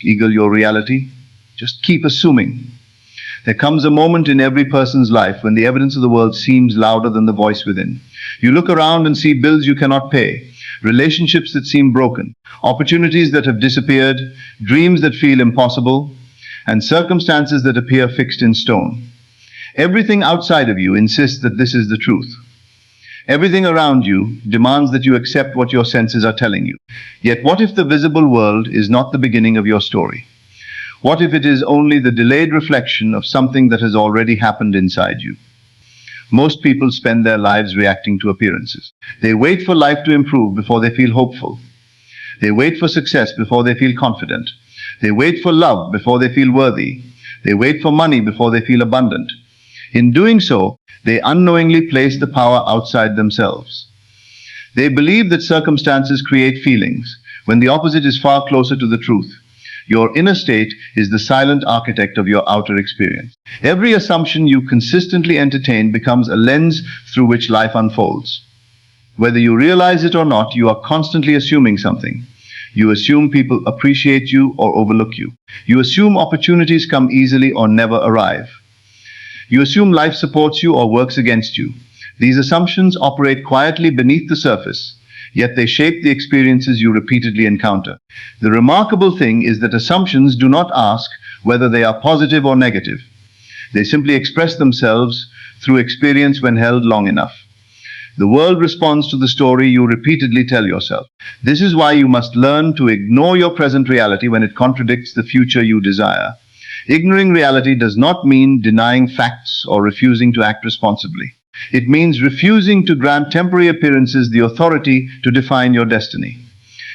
eagle your reality. Just keep assuming. There comes a moment in every person's life when the evidence of the world seems louder than the voice within. You look around and see bills you cannot pay, relationships that seem broken, opportunities that have disappeared, dreams that feel impossible, and circumstances that appear fixed in stone. Everything outside of you insists that this is the truth. Everything around you demands that you accept what your senses are telling you. Yet what if the visible world is not the beginning of your story? What if it is only the delayed reflection of something that has already happened inside you? Most people spend their lives reacting to appearances. They wait for life to improve before they feel hopeful. They wait for success before they feel confident. They wait for love before they feel worthy. They wait for money before they feel abundant. In doing so, they unknowingly place the power outside themselves. They believe that circumstances create feelings, when the opposite is far closer to the truth. Your inner state is the silent architect of your outer experience. Every assumption you consistently entertain becomes a lens through which life unfolds. Whether you realize it or not, you are constantly assuming something. You assume people appreciate you or overlook you. You assume opportunities come easily or never arrive. You assume life supports you or works against you. These assumptions operate quietly beneath the surface, yet they shape the experiences you repeatedly encounter. The remarkable thing is that assumptions do not ask whether they are positive or negative. They simply express themselves through experience when held long enough. The world responds to the story you repeatedly tell yourself. This is why you must learn to ignore your present reality when it contradicts the future you desire. Ignoring reality does not mean denying facts or refusing to act responsibly. It means refusing to grant temporary appearances the authority to define your destiny.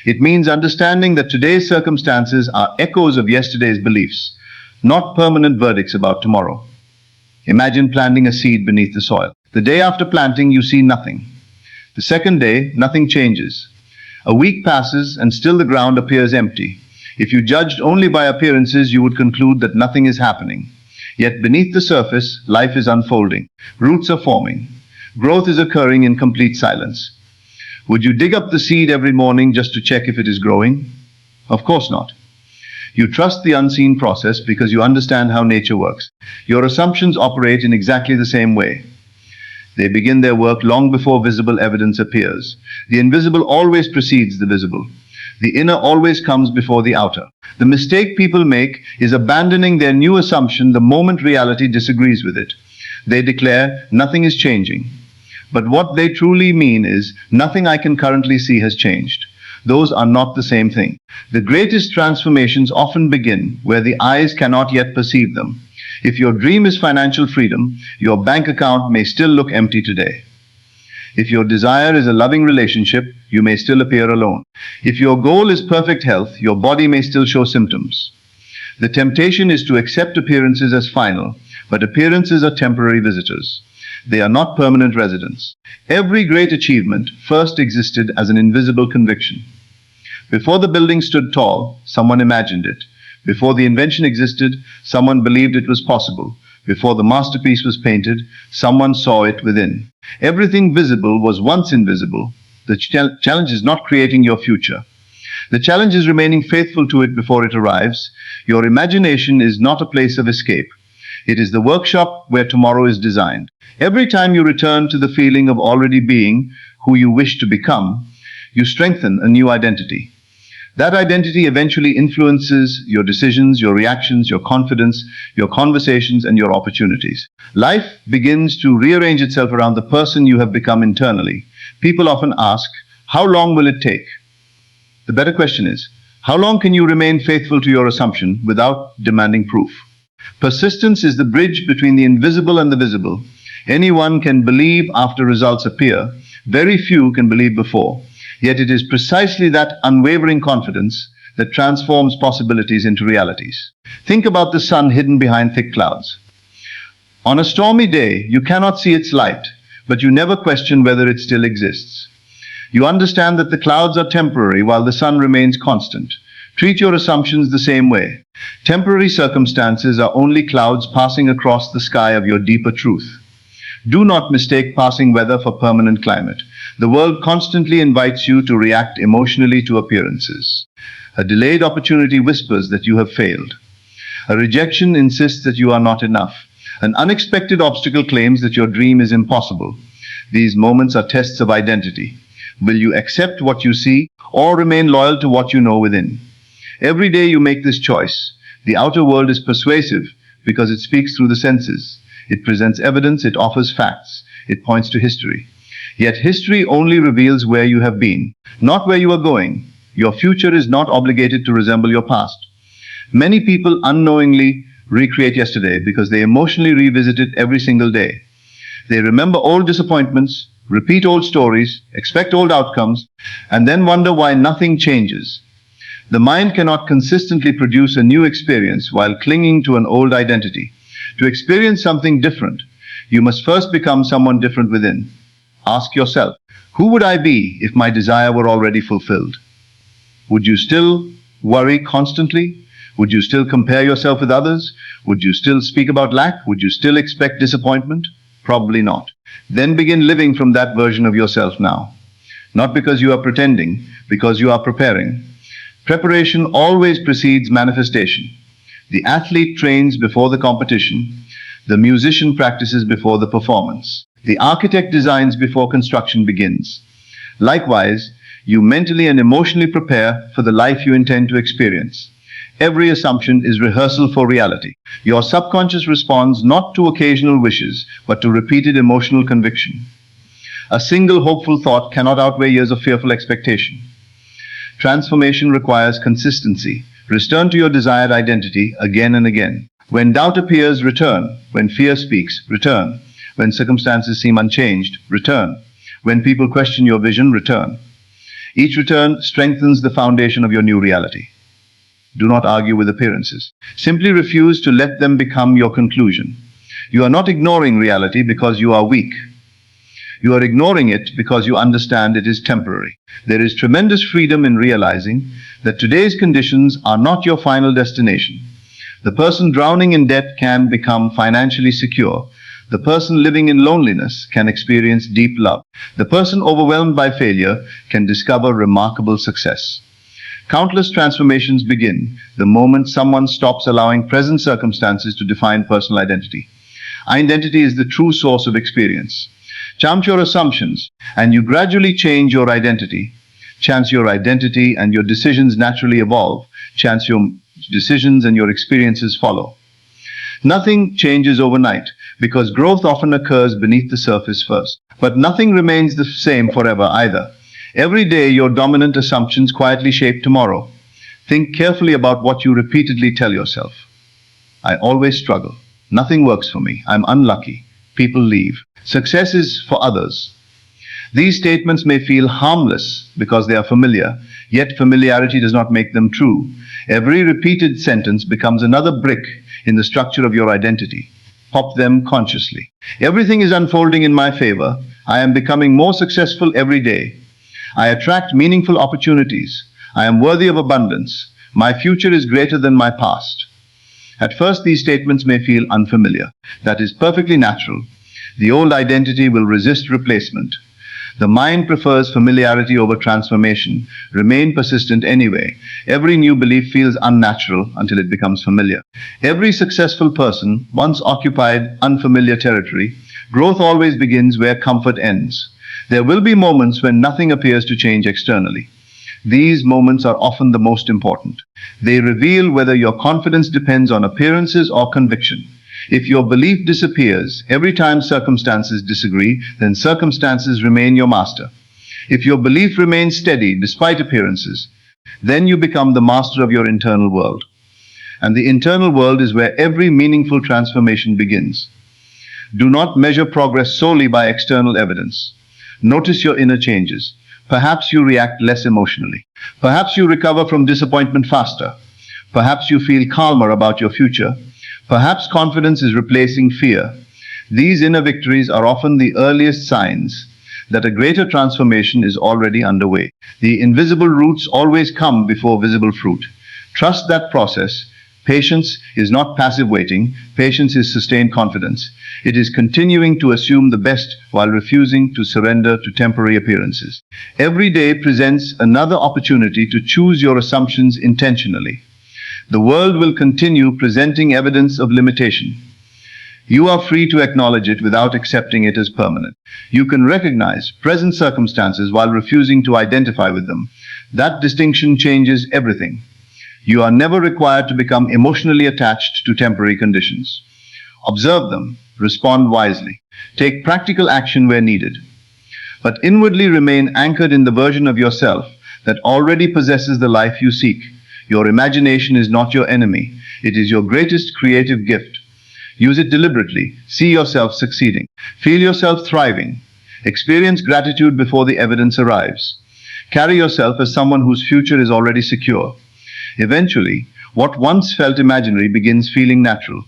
It means understanding that today's circumstances are echoes of yesterday's beliefs, not permanent verdicts about tomorrow. Imagine planting a seed beneath the soil. The day after planting, you see nothing. The second day, nothing changes. A week passes and still the ground appears empty. If you judged only by appearances, you would conclude that nothing is happening. Yet beneath the surface, life is unfolding. Roots are forming. Growth is occurring in complete silence. Would you dig up the seed every morning just to check if it is growing? Of course not. You trust the unseen process because you understand how nature works. Your assumptions operate in exactly the same way. They begin their work long before visible evidence appears. The invisible always precedes the visible. The inner always comes before the outer. The mistake people make is abandoning their new assumption the moment reality disagrees with it. They declare, nothing is changing. But what they truly mean is, nothing I can currently see has changed. Those are not the same thing. The greatest transformations often begin where the eyes cannot yet perceive them. If your dream is financial freedom, your bank account may still look empty today. If your desire is a loving relationship, you may still appear alone. If your goal is perfect health, your body may still show symptoms. The temptation is to accept appearances as final, but appearances are temporary visitors. They are not permanent residents. Every great achievement first existed as an invisible conviction. Before the building stood tall, someone imagined it. Before the invention existed, someone believed it was possible. Before the masterpiece was painted, someone saw it within. Everything visible was once invisible. The challenge is not creating your future. The challenge is remaining faithful to it before it arrives. Your imagination is not a place of escape. It is the workshop where tomorrow is designed. Every time you return to the feeling of already being who you wish to become, you strengthen a new identity. That identity eventually influences your decisions, your reactions, your confidence, your conversations, and your opportunities. Life begins to rearrange itself around the person you have become internally. People often ask, how long will it take? The better question is, how long can you remain faithful to your assumption without demanding proof? Persistence is the bridge between the invisible and the visible. Anyone can believe after results appear. Very few can believe before. Yet it is precisely that unwavering confidence that transforms possibilities into realities. Think about the sun hidden behind thick clouds. On a stormy day, you cannot see its light, but you never question whether it still exists. You understand that the clouds are temporary while the sun remains constant. Treat your assumptions the same way. Temporary circumstances are only clouds passing across the sky of your deeper truth. Do not mistake passing weather for permanent climate. The world constantly invites you to react emotionally to appearances. A delayed opportunity whispers that you have failed. A rejection insists that you are not enough. An unexpected obstacle claims that your dream is impossible. These moments are tests of identity. Will you accept what you see or remain loyal to what you know within? Every day you make this choice. The outer world is persuasive because it speaks through the senses. It presents evidence, it offers facts, it points to history. Yet history only reveals where you have been, not where you are going. Your future is not obligated to resemble your past. Many people unknowingly recreate yesterday because they emotionally revisit it every single day. They remember old disappointments, repeat old stories, expect old outcomes, and then wonder why nothing changes. The mind cannot consistently produce a new experience while clinging to an old identity. To experience something different, you must first become someone different within. Ask yourself, who would I be if my desire were already fulfilled? Would you still worry constantly? Would you still compare yourself with others? Would you still speak about lack? Would you still expect disappointment? Probably not. Then begin living from that version of yourself now. Not because you are pretending, because you are preparing. Preparation always precedes manifestation. The athlete trains before the competition. The musician practices before the performance. The architect designs before construction begins. Likewise, you mentally and emotionally prepare for the life you intend to experience. Every assumption is rehearsal for reality. Your subconscious responds not to occasional wishes, but to repeated emotional conviction. A single hopeful thought cannot outweigh years of fearful expectation. Transformation requires consistency. Return to your desired identity again and again. When doubt appears, return. When fear speaks, return. When circumstances seem unchanged, return. When people question your vision, return. Each return strengthens the foundation of your new reality. Do not argue with appearances. Simply refuse to let them become your conclusion. You are not ignoring reality because you are weak. You are ignoring it because you understand it is temporary. There is tremendous freedom in realizing that today's conditions are not your final destination. The person drowning in debt can become financially secure. The person living in loneliness can experience deep love. The person overwhelmed by failure can discover remarkable success. Countless transformations begin the moment someone stops allowing present circumstances to define personal identity. Identity is the true source of experience. Challenge your assumptions, and you gradually change your identity. Chance your identity and your decisions naturally evolve. Chance your decisions and your experiences follow. Nothing changes overnight, because growth often occurs beneath the surface first. But nothing remains the same forever either. Every day, your dominant assumptions quietly shape tomorrow. Think carefully about what you repeatedly tell yourself. I always struggle. Nothing works for me. I'm unlucky. People leave. Success is for others. These statements may feel harmless because they are familiar, yet familiarity does not make them true. Every repeated sentence becomes another brick in the structure of your identity. Pop them consciously. Everything is unfolding in my favor. I am becoming more successful every day. I attract meaningful opportunities. I am worthy of abundance. My future is greater than my past. At first, these statements may feel unfamiliar. That is perfectly natural. The old identity will resist replacement. The mind prefers familiarity over transformation. Remain persistent anyway. Every new belief feels unnatural until it becomes familiar. Every successful person once occupied unfamiliar territory. Growth always begins where comfort ends. There will be moments when nothing appears to change externally. These moments are often the most important. They reveal whether your confidence depends on appearances or conviction. If your belief disappears every time circumstances disagree, then circumstances remain your master. If your belief remains steady despite appearances, then you become the master of your internal world. And the internal world is where every meaningful transformation begins. Do not measure progress solely by external evidence. Notice your inner changes. Perhaps you react less emotionally. Perhaps you recover from disappointment faster. Perhaps you feel calmer about your future. Perhaps confidence is replacing fear. These inner victories are often the earliest signs that a greater transformation is already underway. The invisible roots always come before visible fruit. Trust that process. Patience is not passive waiting. Patience is sustained confidence. It is continuing to assume the best while refusing to surrender to temporary appearances. Every day presents another opportunity to choose your assumptions intentionally. The world will continue presenting evidence of limitation. You are free to acknowledge it without accepting it as permanent. You can recognize present circumstances while refusing to identify with them. That distinction changes everything. You are never required to become emotionally attached to temporary conditions. Observe them, respond wisely, take practical action where needed, but inwardly remain anchored in the version of yourself that already possesses the life you seek. Your imagination is not your enemy. It is your greatest creative gift. Use it deliberately. See yourself succeeding. Feel yourself thriving. Experience gratitude before the evidence arrives. Carry yourself as someone whose future is already secure. Eventually, what once felt imaginary begins feeling natural.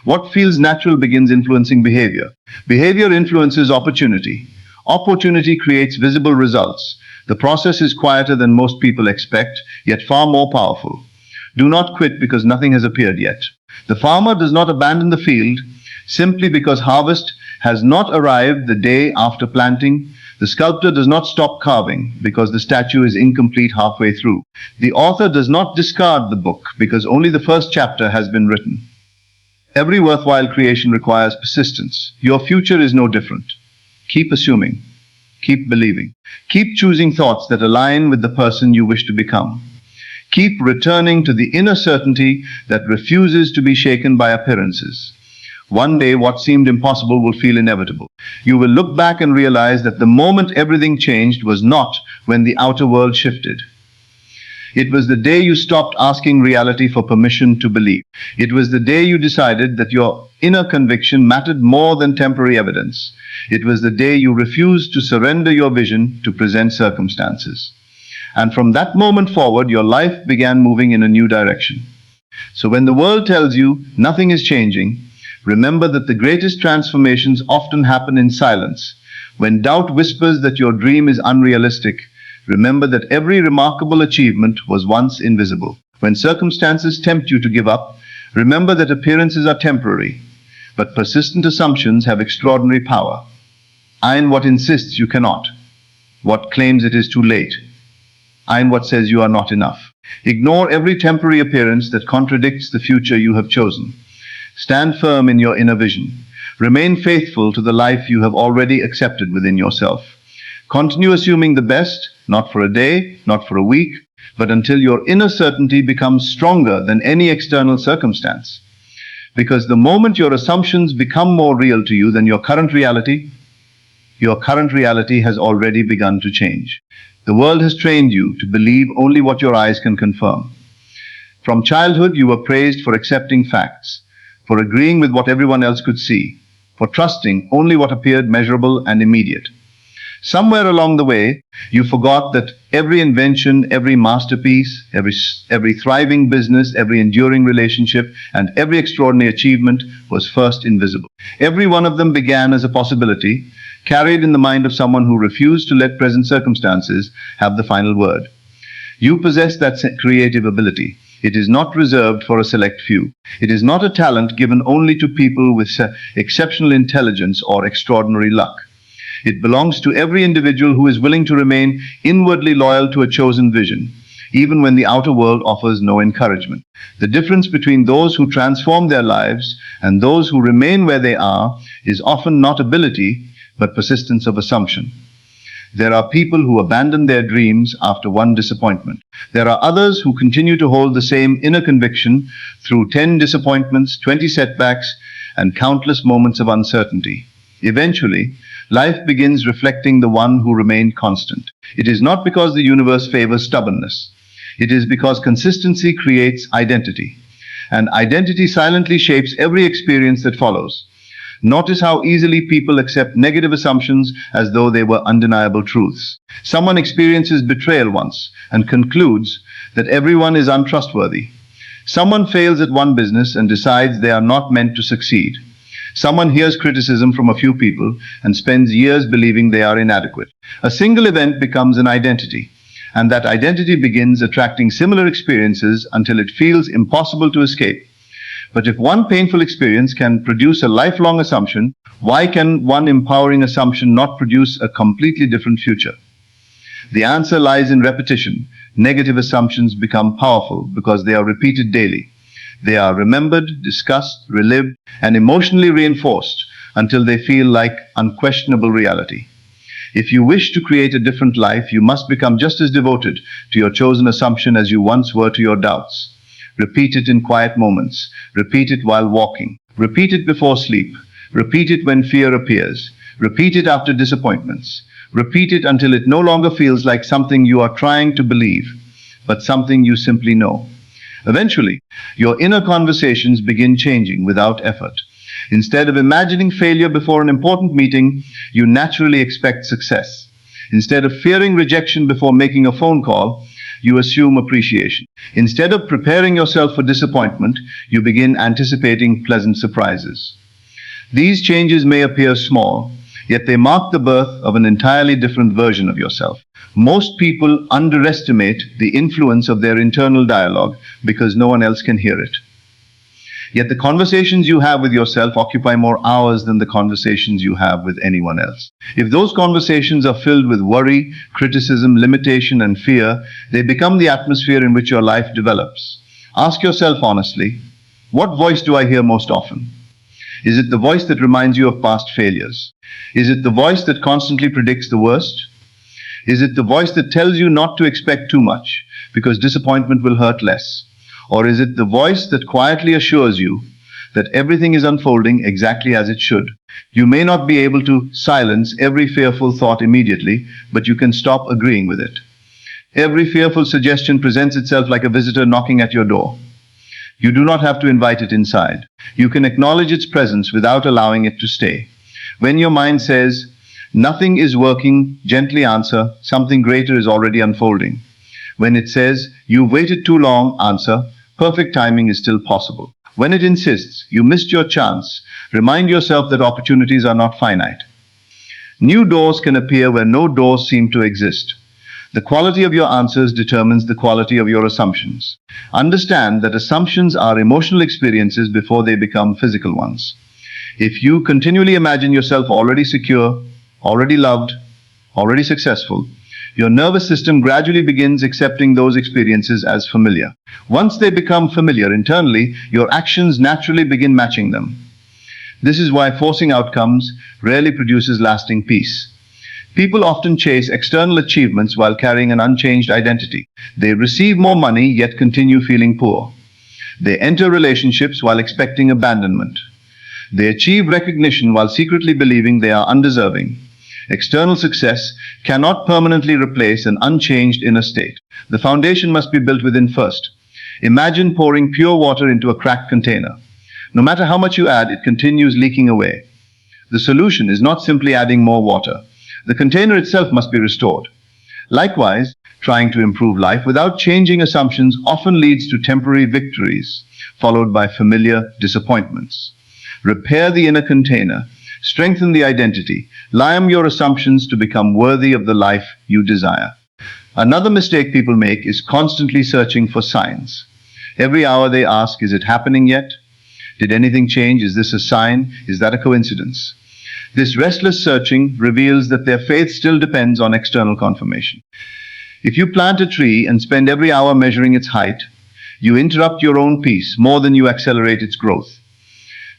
What feels natural begins influencing behavior. Behavior influences opportunity. Opportunity creates visible results. The process is quieter than most people expect, yet far more powerful. Do not quit because nothing has appeared yet. The farmer does not abandon the field simply because harvest has not arrived the day after planting. The sculptor does not stop carving because the statue is incomplete halfway through. The author does not discard the book because only the first chapter has been written. Every worthwhile creation requires persistence. Your future is no different. Keep assuming. Keep believing. Keep choosing thoughts that align with the person you wish to become. Keep returning to the inner certainty that refuses to be shaken by appearances. One day, what seemed impossible will feel inevitable. You will look back and realize that the moment everything changed was not when the outer world shifted. It was the day you stopped asking reality for permission to believe. It was the day you decided that your inner conviction mattered more than temporary evidence. It was the day you refused to surrender your vision to present circumstances. And from that moment forward, your life began moving in a new direction. So when the world tells you nothing is changing, remember that the greatest transformations often happen in silence. When doubt whispers that your dream is unrealistic, remember that every remarkable achievement was once invisible. When circumstances tempt you to give up, remember that appearances are temporary, but persistent assumptions have extraordinary power. Iron what insists you cannot, what claims it is too late. Iron what says you are not enough. Ignore every temporary appearance that contradicts the future you have chosen. Stand firm in your inner vision. Remain faithful to the life you have already accepted within yourself. Continue assuming the best, not for a day, not for a week, but until your inner certainty becomes stronger than any external circumstance. Because the moment your assumptions become more real to you than your current reality has already begun to change. The world has trained you to believe only what your eyes can confirm. From childhood, you were praised for accepting facts, for agreeing with what everyone else could see, for trusting only what appeared measurable and immediate. Somewhere along the way, you forgot that every invention, every masterpiece, every thriving business, every enduring relationship, and every extraordinary achievement was first invisible. Every one of them began as a possibility, carried in the mind of someone who refused to let present circumstances have the final word. You possess that creative ability. It is not reserved for a select few. It is not a talent given only to people with exceptional intelligence or extraordinary luck. It belongs to every individual who is willing to remain inwardly loyal to a chosen vision, even when the outer world offers no encouragement. The difference between those who transform their lives and those who remain where they are is often not ability, but persistence of assumption. There are people who abandon their dreams after one disappointment. There are others who continue to hold the same inner conviction through 10 disappointments, 20 setbacks, and countless moments of uncertainty. Eventually, life begins reflecting the one who remained constant. It is not because the universe favors stubbornness. It is because consistency creates identity, and identity silently shapes every experience that follows. Notice how easily people accept negative assumptions as though they were undeniable truths. Someone experiences betrayal once and concludes that everyone is untrustworthy. Someone fails at one business and decides they are not meant to succeed. Someone hears criticism from a few people and spends years believing they are inadequate. A single event becomes an identity, and that identity begins attracting similar experiences until it feels impossible to escape. But if one painful experience can produce a lifelong assumption, why can one empowering assumption not produce a completely different future? The answer lies in repetition. Negative assumptions become powerful because they are repeated daily. They are remembered, discussed, relived, and emotionally reinforced until they feel like unquestionable reality. If you wish to create a different life, you must become just as devoted to your chosen assumption as you once were to your doubts. Repeat it in quiet moments. Repeat it while walking. Repeat it before sleep. Repeat it when fear appears. Repeat it after disappointments. Repeat it until it no longer feels like something you are trying to believe, but something you simply know. Eventually, your inner conversations begin changing without effort. Instead of imagining failure before an important meeting, you naturally expect success. Instead of fearing rejection before making a phone call, you assume appreciation. Instead of preparing yourself for disappointment, you begin anticipating pleasant surprises. These changes may appear small, yet they mark the birth of an entirely different version of yourself. Most people underestimate the influence of their internal dialogue because no one else can hear it. Yet the conversations you have with yourself occupy more hours than the conversations you have with anyone else. If those conversations are filled with worry, criticism, limitation, and fear, they become the atmosphere in which your life develops. Ask yourself honestly, what voice do I hear most often? Is it the voice that reminds you of past failures? Is it the voice that constantly predicts the worst? Is it the voice that tells you not to expect too much because disappointment will hurt less? Or is it the voice that quietly assures you that everything is unfolding exactly as it should? You may not be able to silence every fearful thought immediately, but you can stop agreeing with it. Every fearful suggestion presents itself like a visitor knocking at your door. You do not have to invite it inside. You can acknowledge its presence without allowing it to stay. When your mind says, "Nothing is working," gently answer, "Something greater is already unfolding." When it says, "You've waited too long," answer, "Perfect timing is still possible." When it insists, "You missed your chance," remind yourself that opportunities are not finite. New doors can appear where no doors seem to exist. The quality of your answers determines the quality of your assumptions. Understand that assumptions are emotional experiences before they become physical ones. If you continually imagine yourself already secure, already loved, already successful, your nervous system gradually begins accepting those experiences as familiar. Once they become familiar internally, your actions naturally begin matching them. This is why forcing outcomes rarely produces lasting peace. People often chase external achievements while carrying an unchanged identity. They receive more money yet continue feeling poor. They enter relationships while expecting abandonment. They achieve recognition while secretly believing they are undeserving. External success cannot permanently replace an unchanged inner state. The foundation must be built within first. Imagine pouring pure water into a cracked container. No matter how much you add, it continues leaking away. The solution is not simply adding more water. The container itself must be restored. Likewise, trying to improve life without changing assumptions often leads to temporary victories, followed by familiar disappointments. Repair the inner container. Strengthen the identity. Lime your assumptions to become worthy of the life you desire. Another mistake people make is constantly searching for signs. Every hour they ask, "Is it happening yet? Did anything change? Is this a sign? Is that a coincidence?" This restless searching reveals that their faith still depends on external confirmation. If you plant a tree and spend every hour measuring its height, you interrupt your own peace more than you accelerate its growth.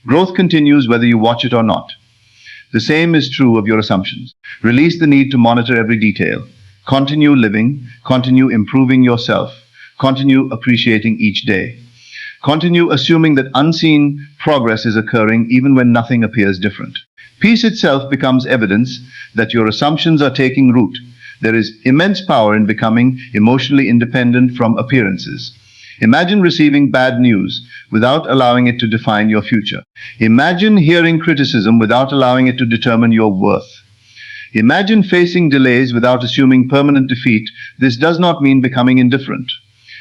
Growth continues whether you watch it or not. The same is true of your assumptions. Release the need to monitor every detail. Continue living, continue improving yourself, continue appreciating each day. Continue assuming that unseen progress is occurring even when nothing appears different. Peace itself becomes evidence that your assumptions are taking root. There is immense power in becoming emotionally independent from appearances. Imagine receiving bad news without allowing it to define your future. Imagine hearing criticism without allowing it to determine your worth. Imagine facing delays without assuming permanent defeat. This does not mean becoming indifferent.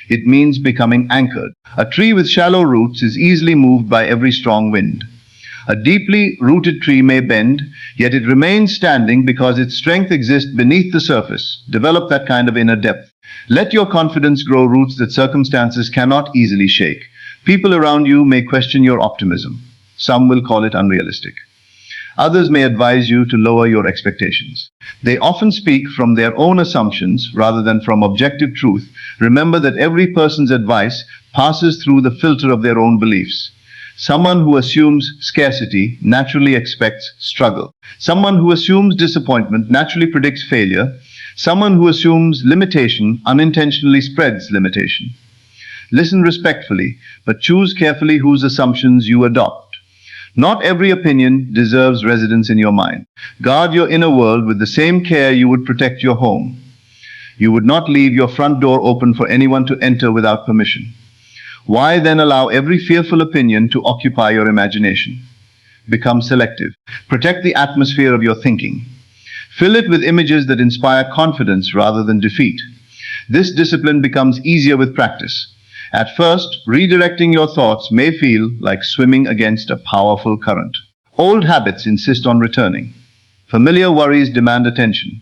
It means becoming anchored. A tree with shallow roots is easily moved by every strong wind. A deeply rooted tree may bend, yet it remains standing because its strength exists beneath the surface. Develop that kind of inner depth. Let your confidence grow roots that circumstances cannot easily shake. People around you may question your optimism. Some will call it unrealistic. Others may advise you to lower your expectations. They often speak from their own assumptions rather than from objective truth. Remember that every person's advice passes through the filter of their own beliefs. Someone who assumes scarcity naturally expects struggle. Someone who assumes disappointment naturally predicts failure. Someone who assumes limitation unintentionally spreads limitation. Listen respectfully, but choose carefully whose assumptions you adopt. Not every opinion deserves residence in your mind. Guard your inner world with the same care you would protect your home. You would not leave your front door open for anyone to enter without permission. Why then allow every fearful opinion to occupy your imagination? Become selective. Protect the atmosphere of your thinking. Fill it with images that inspire confidence rather than defeat. This discipline becomes easier with practice. At first, redirecting your thoughts may feel like swimming against a powerful current. Old habits insist on returning. Familiar worries demand attention.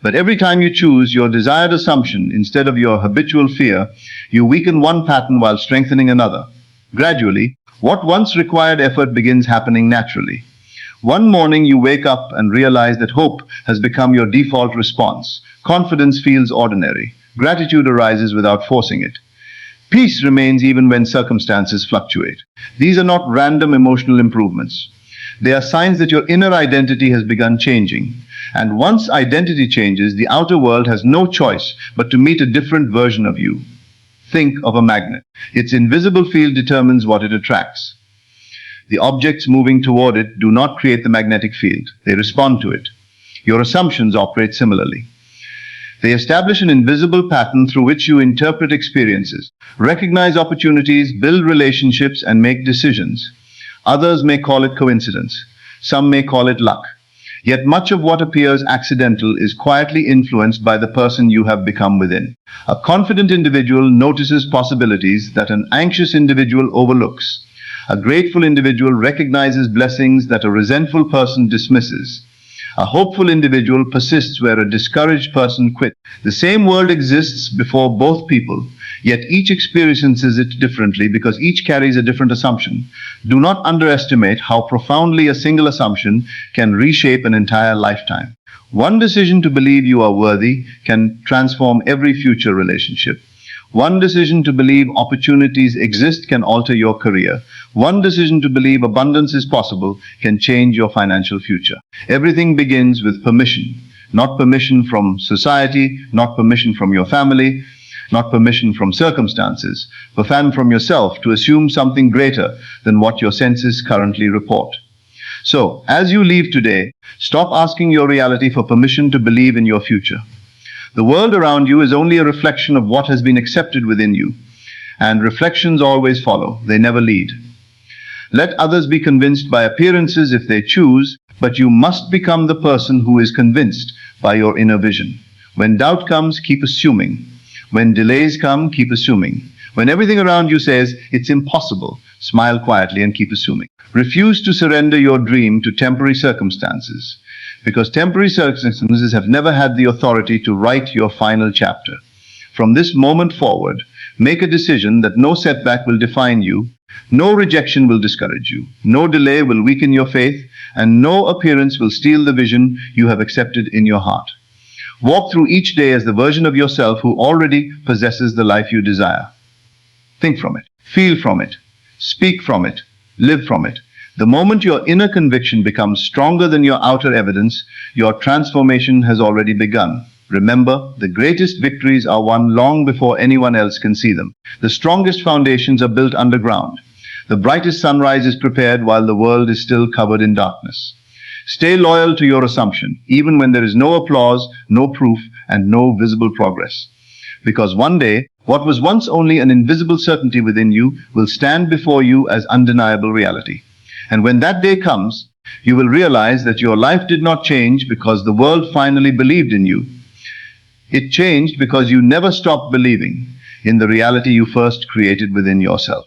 But every time you choose your desired assumption instead of your habitual fear, you weaken one pattern while strengthening another. Gradually, what once required effort begins happening naturally. One morning you wake up and realize that hope has become your default response. Confidence feels ordinary. Gratitude arises without forcing it. Peace remains even when circumstances fluctuate. These are not random emotional improvements. They are signs that your inner identity has begun changing. And once identity changes, the outer world has no choice but to meet a different version of you. Think of a magnet. Its invisible field determines what it attracts. The objects moving toward it do not create the magnetic field. They respond to it. Your assumptions operate similarly. They establish an invisible pattern through which you interpret experiences, recognize opportunities, build relationships, and make decisions. Others may call it coincidence. Some may call it luck. Yet much of what appears accidental is quietly influenced by the person you have become within. A confident individual notices possibilities that an anxious individual overlooks. A grateful individual recognizes blessings that a resentful person dismisses. A hopeful individual persists where a discouraged person quits. The same world exists before both people, yet each experiences it differently because each carries a different assumption. Do not underestimate how profoundly a single assumption can reshape an entire lifetime. One decision to believe you are worthy can transform every future relationship. One decision to believe opportunities exist can alter your career. One decision to believe abundance is possible can change your financial future. Everything begins with permission. Not permission from society, not permission from your family, not permission from circumstances, but from yourself to assume something greater than what your senses currently report. So, as you leave today, stop asking your reality for permission to believe in your future. The world around you is only a reflection of what has been accepted within you. And reflections always follow, they never lead. Let others be convinced by appearances if they choose, but you must become the person who is convinced by your inner vision. When doubt comes, keep assuming. When delays come, keep assuming. When everything around you says it's impossible, smile quietly and keep assuming. Refuse to surrender your dream to temporary circumstances, because temporary circumstances have never had the authority to write your final chapter. From this moment forward, make a decision that no setback will define you, no rejection will discourage you, no delay will weaken your faith, and no appearance will steal the vision you have accepted in your heart. Walk through each day as the version of yourself who already possesses the life you desire. Think from it, feel from it, speak from it, live from it. The moment your inner conviction becomes stronger than your outer evidence, your transformation has already begun. Remember, the greatest victories are won long before anyone else can see them. The strongest foundations are built underground. The brightest sunrise is prepared while the world is still covered in darkness. Stay loyal to your assumption, even when there is no applause, no proof, and no visible progress. Because one day, what was once only an invisible certainty within you will stand before you as undeniable reality. And when that day comes, you will realize that your life did not change because the world finally believed in you. It changed because you never stopped believing in the reality you first created within yourself.